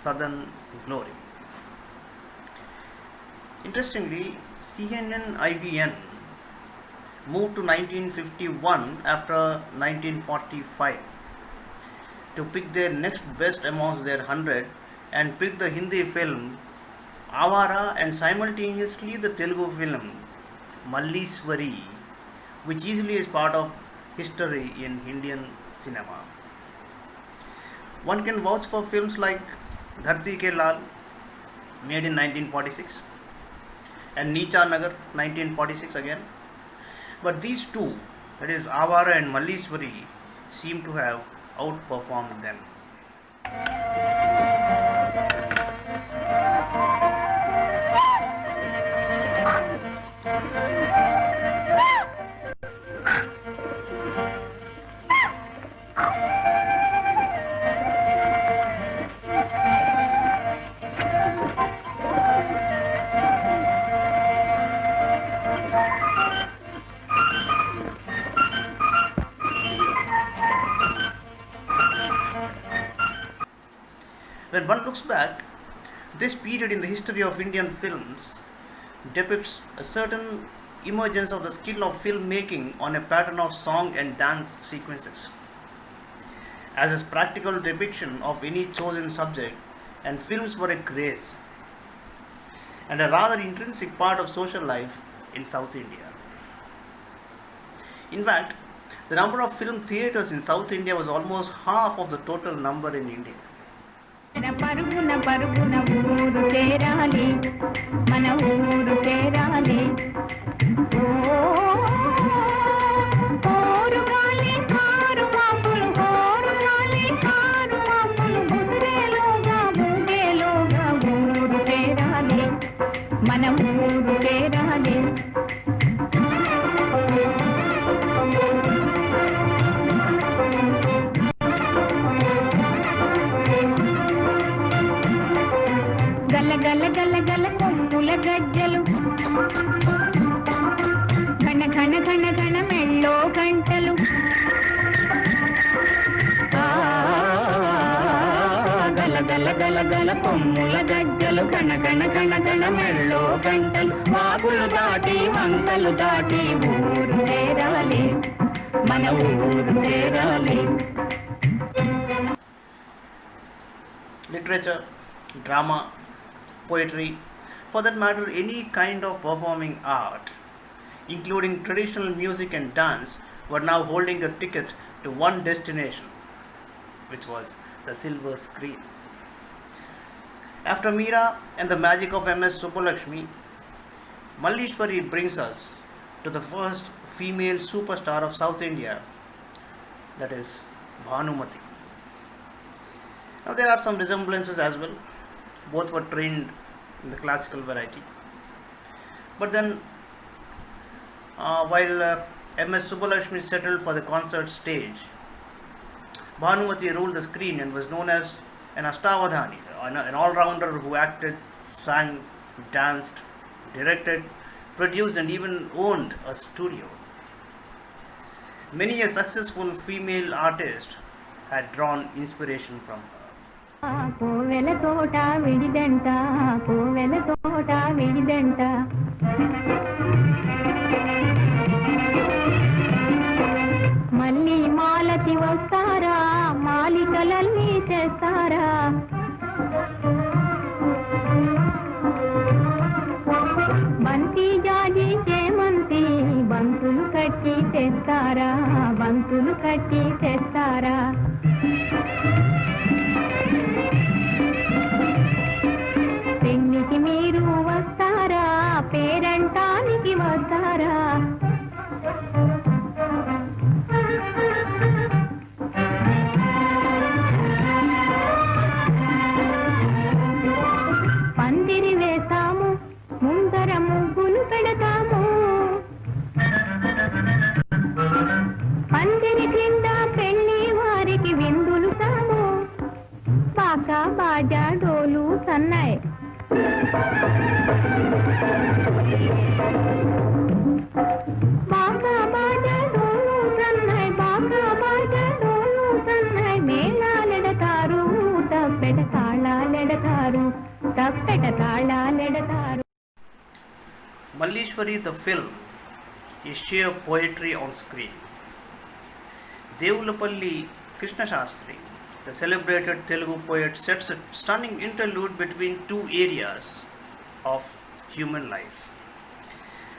Southern glory. Interestingly, CNN IBN moved to 1951 after 1945 to pick their next best amongst their 100 and picked the Hindi film Avara and simultaneously the Telugu film Malliswari, which easily is part of history in Indian cinema. One can vouch for films like Dharti Ke Lal, made in 1946, and Neecha Nagar, 1946 again. But these two, that is Avara and Malliswari, seem to have outperformed them. When one looks back, this period in the history of Indian films depicts a certain emergence of the skill of filmmaking on a pattern of song and dance sequences. As a practical depiction of any chosen subject, and films were a grace and a rather intrinsic part of social life in South India. In fact, the number of film theatres in South India was almost half of the total number in India. పరుగున పరుగున ఊరు చేరాలి మన ఊరు చేరాలి ఓరుగాలి car మాపులు ఓరుగాలి car మాపులు ముదిరేలోగా ఊగేలోగా ఊరు చేరాలి మన ఊరు చేరాలి గల గల గల కొమ్ముల గజ్జలు ఘన ఘన ఘన ఘన మెళ్ళో గంటలు గల గల గల గల కొమ్ముల గజ్జలు ఘన ఘన ఘన ఘన మెళ్ళో గంటలు వాగులు దాటి వంకలు దాటి ఊరు చేరాలి మన ఊరు చేరాలి. Literature, drama, poetry, for that matter any kind of performing art, including traditional music and dance, were now holding a ticket to one destination, which was the silver screen. After Meera and the magic of M.S. Subbulakshmi, Malliswari brings us to the first female superstar of South India, that is Bhanumati. Now there are some resemblances as well. Both were trained in the classical variety. But then, while M.S. Subbulakshmi settled for the concert stage, Bhanumati ruled the screen and was known as an Astavadhani, an all-rounder who acted, sang, danced, directed, produced and even owned a studio. Many a successful female artist had drawn inspiration from her. కోవెల తోట విడిదంట కోవెల తోట విడిదంట మళ్ళీ మాలతి వస్తారా మాలికలన్నీ చేస్తారా బంతి జాజి చేమంతి బంతులు కట్టి తెస్తారా బంతులు కట్టి తెస్తారా పెళ్లికి మీరు వస్తారా పేరంటానికి వస్తారా పందిరి వేస్తాము ముందర ముగ్గులు పెడతాము పందిరి కింద పెళ్లి వారికి విందులు తాము బాకా బాజా డోలు సన్నాయి బాకా బాజా డోలు సన్నాయి బాకా బాజా డోలు సన్నాయి మేళాలెడతారు తప్పెడ తాళాలెడతారు ఎడతాళాలెడతారు. Malleshwari the film is sheer poetry on screen. Devulapalli Krishna Shastri, the celebrated Telugu poet, sets a stunning interlude between two areas of human life.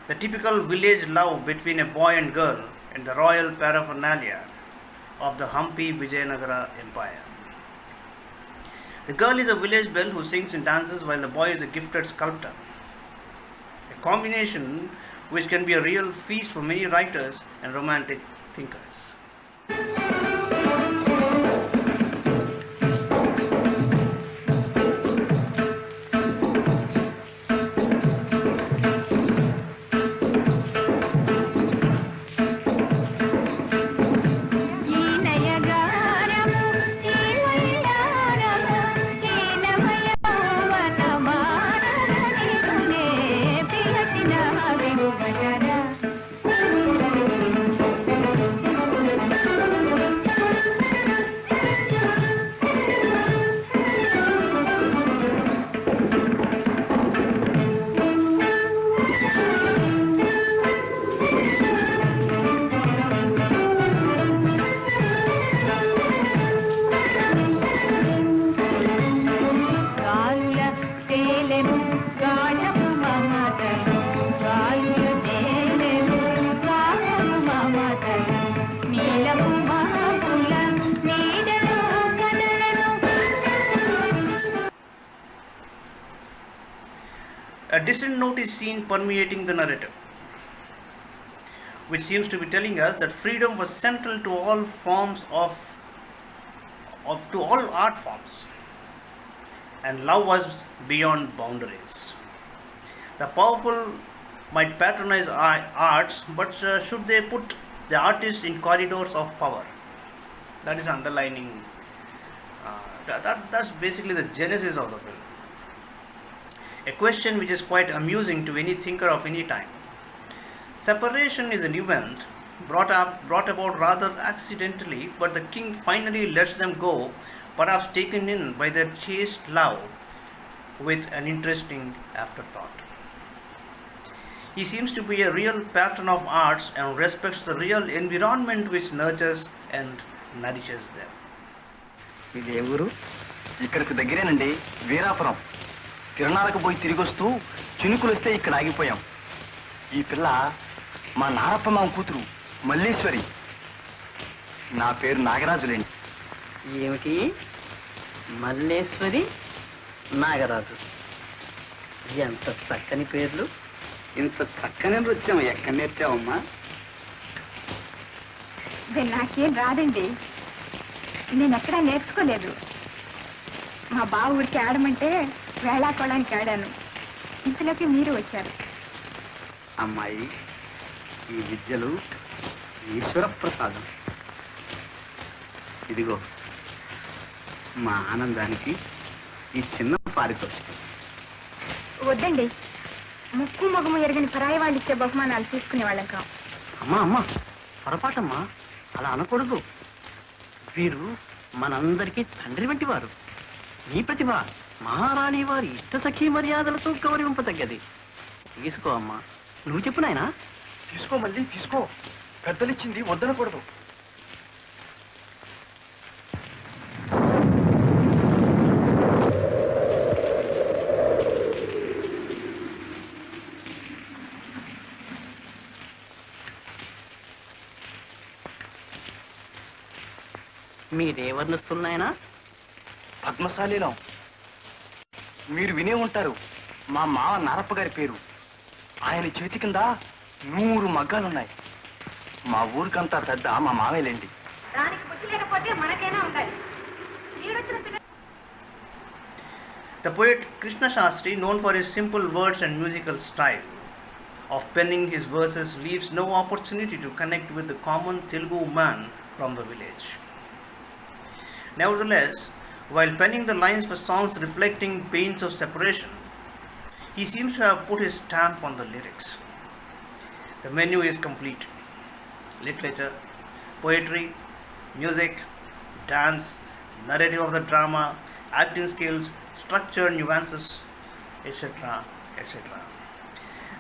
The typical village love between a boy and girl and the royal paraphernalia of the Hampi Vijayanagara Empire. The girl is a village belle who sings and dances while the boy is a gifted sculptor. A combination which can be a real feast for many writers and romantic thinkers. ఈ నయగారము ఈ వయ్యారము ఈ నమయవనమాననిరునే పిలచిన విభజన. గాలుల తేలెను గాఢము మమతలు, గాలుల తేలెను గాఢము మమతలు, నీలము మహపుల నీడలు కదలను. A distant note is seen permeating the narrative, which seems to be telling us that freedom was central to all forms to all art forms, and love was beyond boundaries. The powerful might patronize arts, but should they put the artist in corridors of power? That is underlining. That's basically the genesis of the film. A question which is quite amusing to any thinker of any time. Separation is an event brought about rather accidentally, but the king finally lets them go, perhaps taken in by their chaste love with an interesting afterthought. He seems to be a real patron of arts and respects the real environment which nurtures and nourishes them. ఇది ఏ ఊరు? ఇక్కడికి దగ్గరేనండి, వీరాపురం. తిరణాలకు పోయి తిరిగి వస్తూ చినుకులు వస్తే ఇక్కడ ఆగిపోయాం. ఈ పిల్ల మా నారప్ప మామ కూతురు మల్లీశ్వరి. నా పేరు నాగరాజులేండి. ఏమిటి మల్లేశ్వరి నాగరాజు? ఎంత చక్కని పేర్లు! ఇంత చక్కని నృత్యం ఎక్కడ నేర్చావమ్మా? నాకేం రాదండి, నేను ఎక్కడా నేర్చుకోలేదు. మా బావ ఊరికి ఆడమంటే వేళాకోళానికి ఆడాను. ఇంతలోకి మీరు వచ్చారు. అమ్మాయి, ఈ విద్యలు ఈశ్వర ప్రసాదం. ఇదిగో మా ఆనందానికి ఈ చిన్న పారితోషికం. వద్దండి, ముక్కు మొగము ఎరగని పరాయి వాళ్ళు ఇచ్చే బహుమానాలు తీసుకునే వాళ్ళం కాం. అమ్మా అమ్మా, పొరపాటమ్మా, అలా అనకూడదు. వీరు మనందరికీ తండ్రి వంటి వారు. నీ ప్రతిభ మహారాణి వారి ఇష్ట సఖీ మర్యాదలతో గౌరవింపతగ్గది. తీసుకో అమ్మా, నువ్వు చెప్పు నాయనా. తీసుకో, మళ్ళీ తీసుకో. పెద్దలిచ్చింది వద్దనకూడదు. మీరేవర్ణిస్తున్నాయనా? పద్మశాలీలం. మీరు వినే ఉంటారు, మా మావ నారప్ప గారి పేరు. ఆయన చేతి కింద 100 మగ్గాలున్నాయి. మా ఊరికంతా పెద్ద మా మావేలేండి. దానికి బుద్ధి లేకపోతే మనకైనా ఉండాలి. The poet Krishna Shastri, known for his simple words and musical style of penning his verses, leaves no opportunity to connect with the common Telugu man from the village. Nevertheless, while penning the lines for songs reflecting pains of separation, he seems to have put his stamp on the lyrics. The menu is complete: literature, poetry, music, dance, narrative of the drama, acting skills, structure, nuances, etc., etc.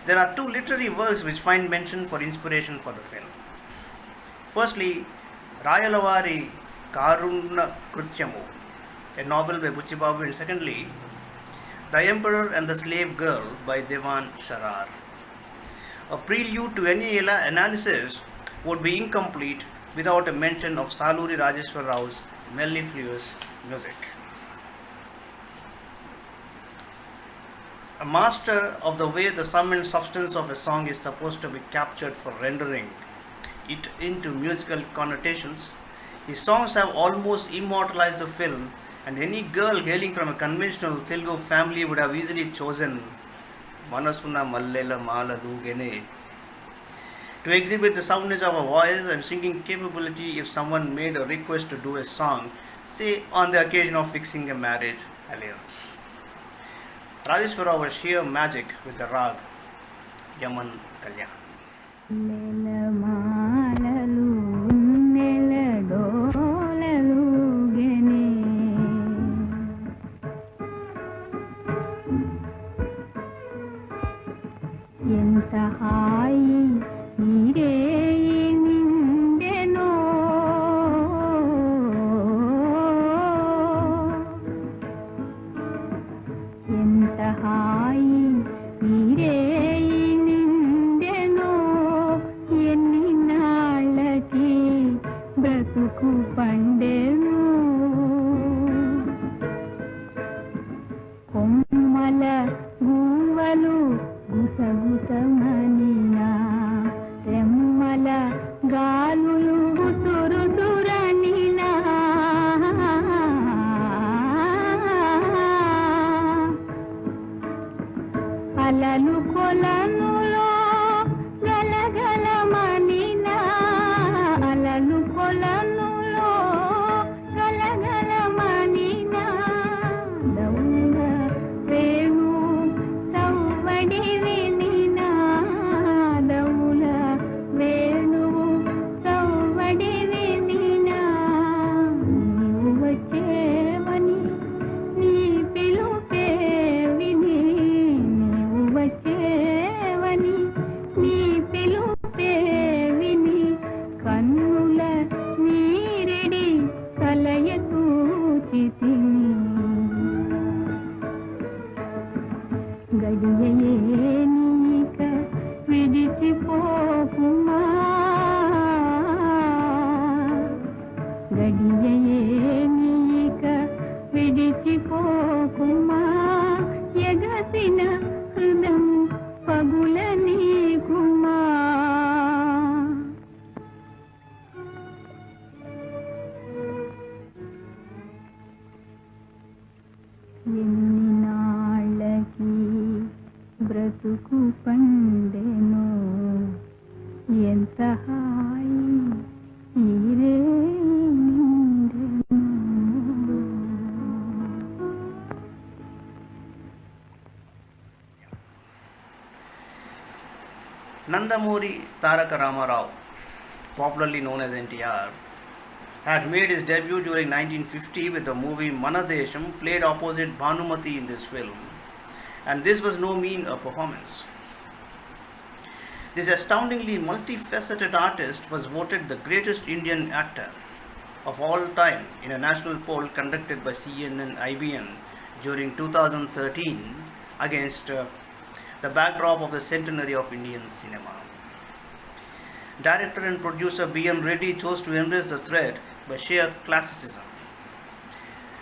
There are two literary works which find mention for inspiration for the film. Firstly, Rayalavari Karuna Krutyamu, a novel by Buchibabu, and secondly, The Emperor and the Slave Girl by Devan Sharar. A prelude to any analysis would be incomplete without a mention of Saluri Rajeshwar Rao's mellifluous music. A master of the way the sum and substance of a song is supposed to be captured for rendering it into musical connotations, his songs have almost immortalized the film, and any girl hailing from a conventional Telugu family would have easily chosen Manasuna Mallela Mala Dugene to exhibit the soundness of a voice and singing capability if someone made a request to do a song, say on the occasion of fixing a marriage alliance. Rajeshwara was sheer magic with the rag Yaman Kalyan. నెలమాలలు నెలడోలలుగెనే ఎంత హాయి నీరే నిండెనో ఎంత హాయి నీరే నిండెనో ఎన్ని నాళ్ళకి బ్రతుకు పండెను కొమ్మల గువ్వలు గుసగుసమనినా రెమ్మల గాలులు గుసురుసురనినా అలలు కొలనులో గలగలమనినా అలలు కొలనులో గలగలమనినా దౌల వేణు సవ్వడి వినినా దౌల వేణువు సవ్వడి వినినా నీవు వచ్చేవని నీ పిలుపే విని నీవు వచ్చేవని నీ పిలుపే విని కన్నుల నీరెడి కలయ సూచితిని గడియే నీక విడిచిపోకుమా గడియే నీక విడిచిపోకుమా ఎగసిన హృదం పగుల నీకుమా ఎన్ని నాళ్ళకి బ్రతుకు పండెను ఎంత హాయి ఈరే నిండెను Nandamuri Taraka Ramarao, popularly known as NTR, had made his debut during 1950 with the movie Manadesham, played opposite Bhanumati in this film, and this was no mean a performance. This astoundingly multifaceted artist was voted the greatest Indian actor of all time in a national poll conducted by CNN IBN during 2013 against the backdrop of the centenary of Indian cinema. Director and producer B.M. Reddy chose to embrace the thread by sheer classicism,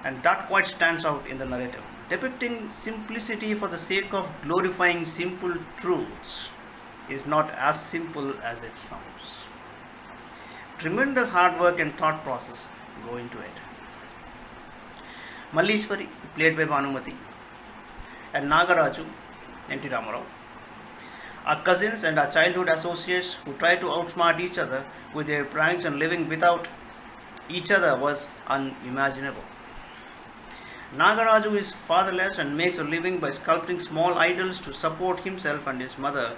and that quite stands out in the narrative. Depicting simplicity for the sake of glorifying simple truths is not as simple as it sounds. Tremendous hard work and thought process go into it. Mallishwari, played by Bhanumati, and Nagaraju, N.T. Ramarao, are cousins and are childhood associates who try to outsmart each other with their pranks, and living without each other was unimaginable. Nagaraju is fatherless and makes a living by sculpting small idols to support himself and his mother.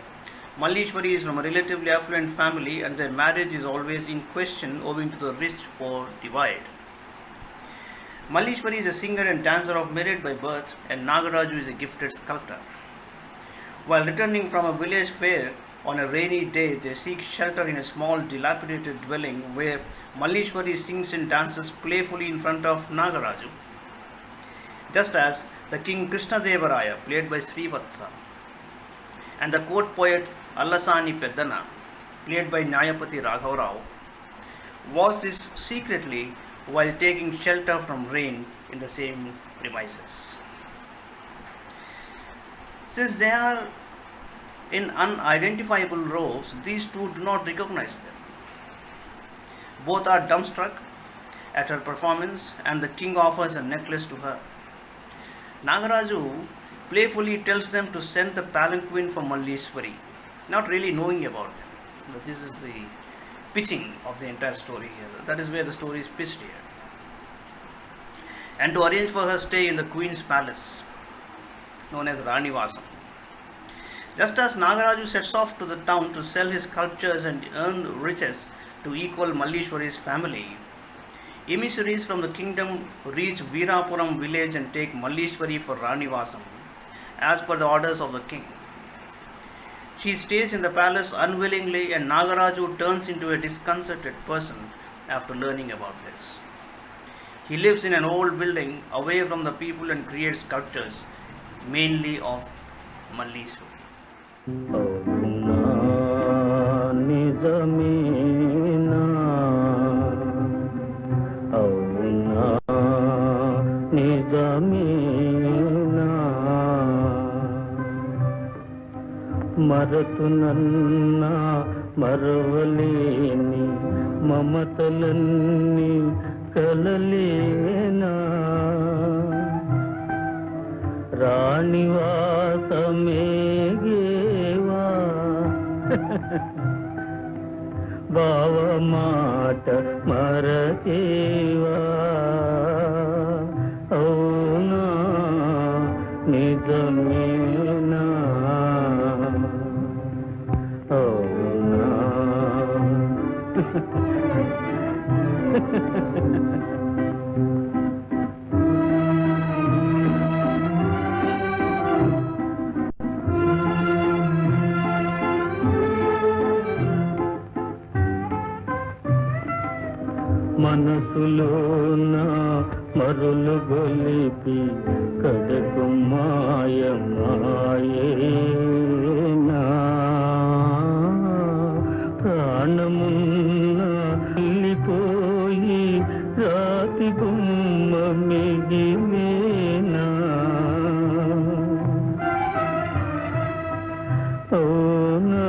Mallishwari is from a relatively affluent family, and their marriage is always in question owing to the rich-poor divide. Malleshwari is a singer and dancer of merit by birth, and Nagaraju is a gifted sculptor. While returning from a village fair on a rainy day, they seek shelter in a small dilapidated dwelling where Malleshwari sings and dances playfully in front of Nagaraju. Just as the king Krishnadevaraya, played by Srivatsa, and the court poet Allasani Peddana, played by Nyayapati Raghavarao, was this secretly while taking shelter from rain in the same premises. Since they are in unidentifiable roles, these two do not recognize them. Both are dumbstruck at her performance, and the king offers a necklace to her. Nagaraju playfully tells them to send the palanquin for Malleshwari, not really knowing about them. But this is the pitching of the entire story here. That is where the story is pitched here. And to arrange for her stay in the queen's palace, known as Rani Vasam. Just as Nagaraju sets off to the town to sell his sculptures and earn riches to equal Malleshwari's family, emissaries from the kingdom reach Veerapuram village and take Malleshwari for Rani Vasam, as per the orders of the king. She stays in the palace unwillingly, and Nagaraju turns into a disconcerted person after learning about this. He lives in an old building away from the people and creates sculptures, mainly of Malleshwari. నిజమేనా అవునా నిజమేనా మరతునన్నా మరవలేని మమతలన్నీ కలలేనా రాణివాసమేగేవా బావ మాట మరచేవా అవునా నిజమేనా అవునా మనసులోన మరులు గొలిపి కడకు మాయమాయేనా ప్రాణమున్న వెళ్ళిపోయి రాతి గుమ్మ మిగిలేనా అవునా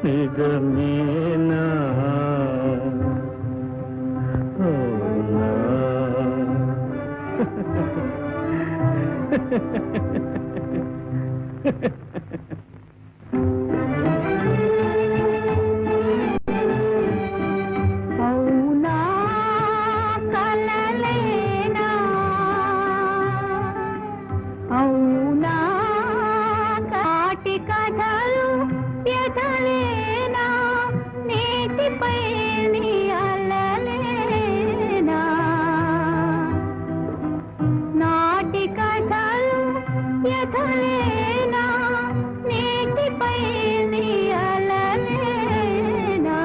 నిజమేనా అవునా కలలేనా అవునా కాటి కథలు ఎదలేనా నీటిపై నీ అలలేనా నాటి కథలు ఎదలేనా నీటిపై నీ అలలేనా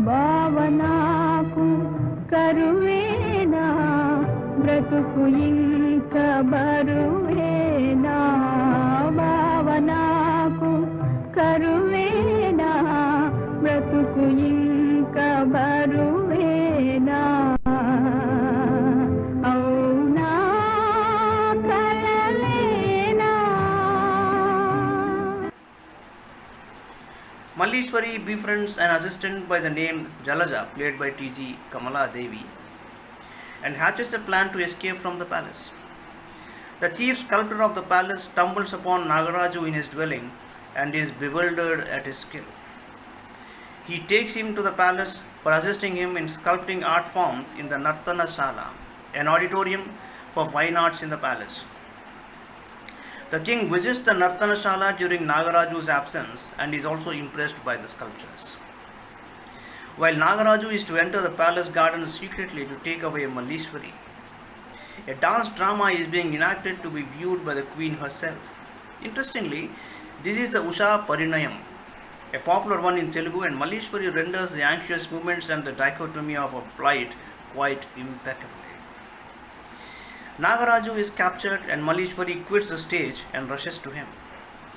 భావనాకు కరువేనా బ్రతుకు ఇంక బరువేనా భావనాకు కరువేనా బ్రతుకు ఇంక బరువేనా అవునా కలలేనా. Malleshwari befriends an assistant by the name Jalaja, played by T.G. Kamala Devi, and hatches a plan to escape from the palace. The chief sculptor of the palace stumbles upon Nagaraju in his dwelling and is bewildered at his skill. He takes him to the palace for assisting him in sculpting art forms in the Nartana Shala, an auditorium for fine arts in the palace. The king visits the Nartana Shala during Nagaraju's absence and is also impressed by the sculptures. while Nagaraju is to enter the palace garden secretly to take away Malleshwari. A dance drama is being enacted to be viewed by the queen herself. Interestingly, this is the Usha Parinayam, a popular one in Telugu, and Malleshwari renders the anxious movements and the dichotomy of her plight quite impeccably. Nagaraju is captured and Malleshwari quits the stage and rushes to him.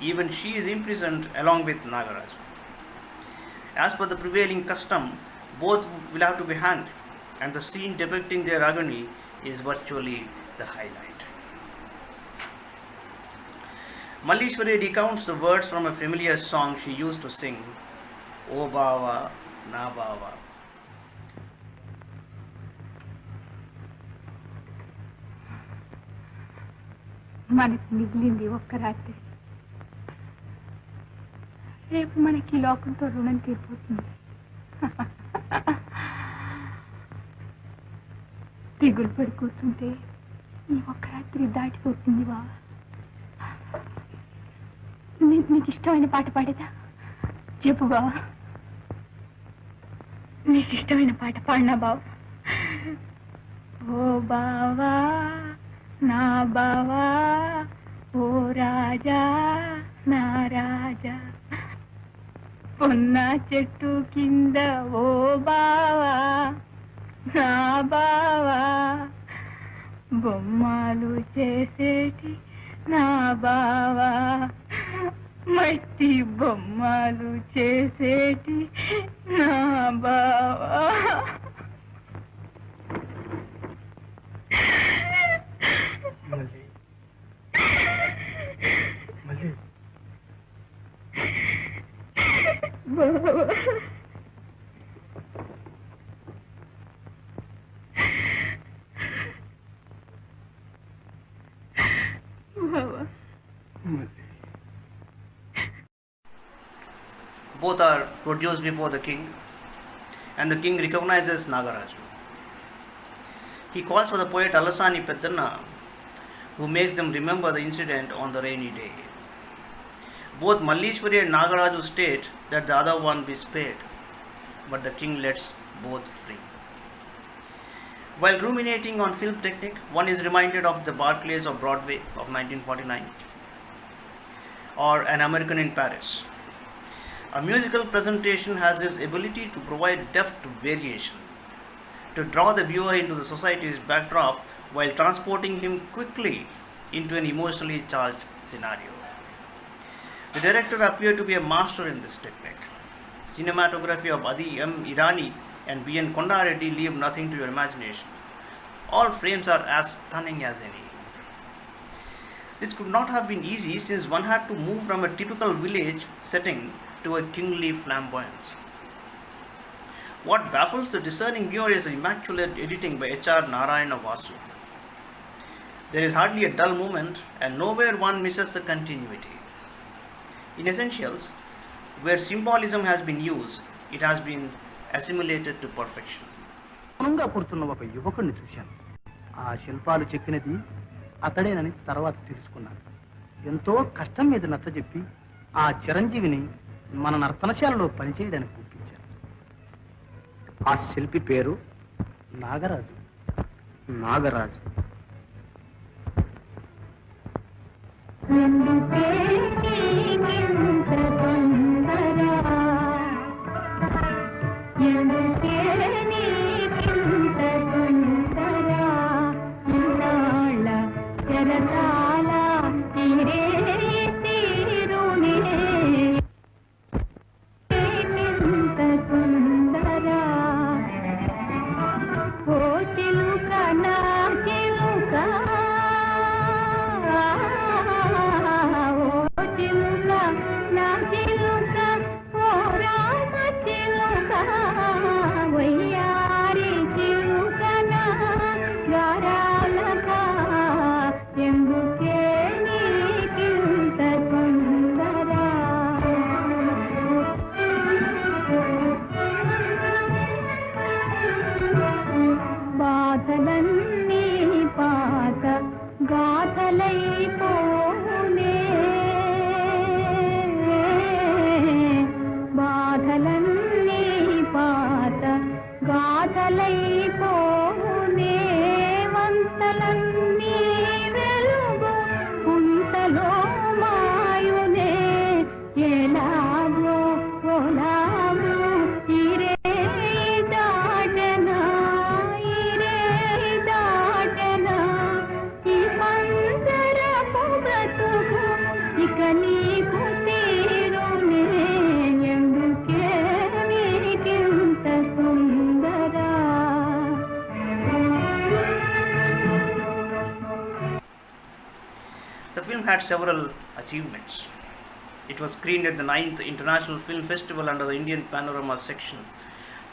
Even she is imprisoned along with Nagaraju. As per the prevailing custom, both will have to be hanged, and the scene depicting their agony is virtually the highlight. Malleshwari recounts the words from a familiar song she used to sing, O Bava, Na Bava. మనకి మిగిలింది ఒక్క రాత్రి. రేపు మనకి లోకంతో రుణం తీరిపోతుంది. దిగులు పడి కూర్చుంటే ఈ ఒక్క రాత్రి దాటిపోతుంది. వా నీకు ఇష్టమైన పాట పాడేదా? చెప్పు బావా. నీకు ఇష్టమైన పాట పాడినా బావ. ఓ బావా నా బావా, ఓ రాజా నా రాజా, పొన్న చెట్టు కింద ఓ బావా నా బావా, బొమ్మలు చేసేటి నా బావా, మట్టి బొమ్మలు చేసేటి నా బావా. Both are produced before the king, and the king recognizes Nagaraju. He calls for the poet Alasani Peddana, who makes them remember the incident on the rainy day. Both Malleshwari and Nagaraju state that the other one be spared, but the king lets both free. While ruminating on film technique, one is reminded of the Barclays of Broadway of 1949 or An American in Paris. A musical presentation has this ability to provide depth to variation, to draw the viewer into the society's backdrop while transporting him quickly into an emotionally charged scenario. The director appeared to be a master in this technique. Cinematography of Adi M. Irani and B.N. Kondareddy leave nothing to your imagination. All frames are as stunning as any. This could not have been easy, since one had to move from a typical village setting to a kingly flamboyance. What baffles the discerning viewer is the immaculate editing by H.R. Narayana Vasu. There is hardly a dull moment, and nowhere one misses the continuity. In essentials, where symbolism has been used, it has been assimilated to perfection. మౌనంగా కూర్చున్న ఒక యువకుడిని చూశాను. ఆ శిల్పాలు చెక్కినది అతడేనని తర్వాత తెలుసుకున్నాను. ఎంతో కష్టం మీద నచ్చజెప్పి ఆ చిరంజీవిని మన నర్తనశాలలో పనిచేయడానికి ఒప్పించారు. ఆ శిల్పి పేరు నాగరాజు. నాగరాజు వయ్యా film had several achievements. It was screened at the 9th International Film Festival under the Indian Panorama section.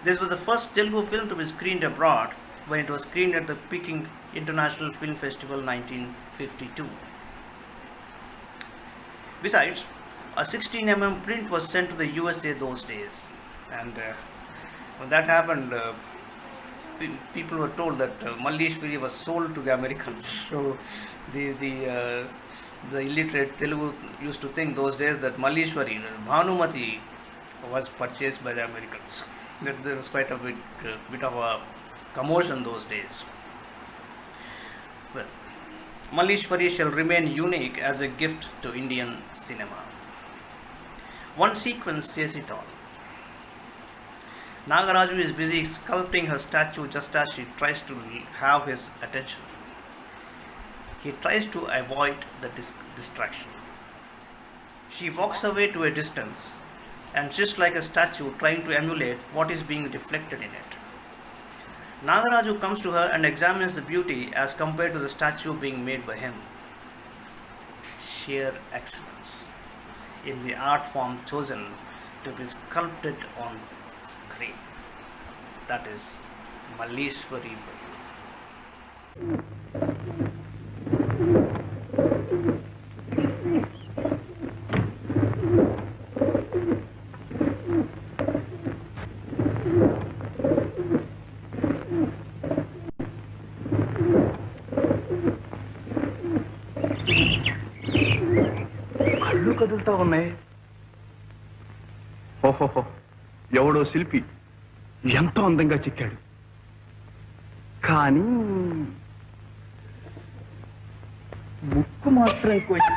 This was the first Telugu film to be screened abroad when it was screened at the Peking International Film Festival 1952. Besides, a 16 mm print was sent to the USA those days, and when that happened, people were told that Malleshwari was sold to the Americans. So the illiterate Telugu used to think those days that Malleshwari, Bhanumati, was purchased by the Americans. That there was quite a bit of a commotion those days. Well, Malleshwari shall remain unique as a gift to Indian cinema. One sequence says it all. Nagaraju is busy sculpting her statue just as she tries to have his attention. He tries to avoid the distraction. She walks away to a distance and sits like a statue trying to emulate what is being reflected in it. Nagaraju comes to her and examines the beauty as compared to the statue being made by him. Sheer excellence in the art form chosen to be sculpted on screen. That is Malleshwari. కళ్ళు కదులుతా ఉన్నాయి. ఓహోహో, ఎవడో శిల్పి ఎంతో అందంగా చెక్కాడు. కానీ ముక్కు మాత్రం కొంచెం